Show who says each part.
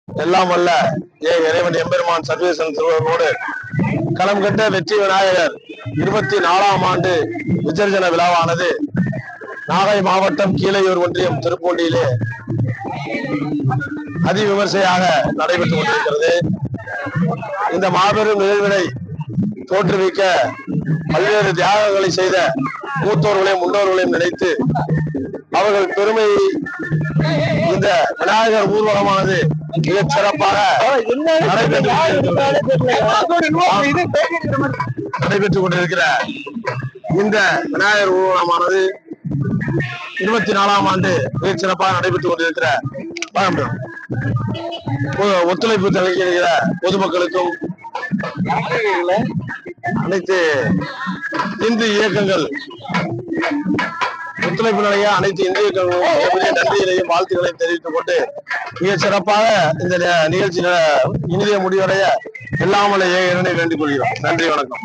Speaker 1: எல்லாம் வல்ல இறைவன் எம்பெருமான் சர்வேசன் திருவரோடு களம் கண்ட வெற்றி விநாயகர் 24ஆம் ஆண்டு விசர்ஜன விழாவானது நாகை மாவட்டம் கீழையூர் ஒன்றியம் திருப்பூண்டியிலே அதிவிமர்சையாக நடைபெற்றுக் கொண்டிருக்கிறது. இந்த மாபெரும் நிகழ்வினை தோற்றுவிக்க பல்வேறு தியாகங்களை செய்த மூத்தோர்களையும் முன்னோர்களையும் நினைத்து அவர்கள் பெருமை இந்த விநாயகர் ஊர்வலமானது மிக சிறப்பாக நடைபெற்றுக் கொண்டிருக்கிற இந்த விநாயகர் ஊர்வலமானது 24ஆம் ஆண்டு மிக சிறப்பாக நடைபெற்றுக் கொண்டிருக்கிற ஒத்துழைப்பு தெரிவிக்கிற பொதுமக்களுக்கும் அனைத்து இந்து இயக்கங்கள் ஒத்துழைப்பு நிலைய அனைத்து இந்து இயக்கங்களும் நன்றிகளையும் வாழ்த்துக்களையும் தெரிவித்துக் கொண்டு மிக சிறப்பாக இந்த நிகழ்ச்சி இனிய முடிவடைய எல்லாமலை இறைவனை வேண்டிக் கொள்கிறோம். நன்றி, வணக்கம்.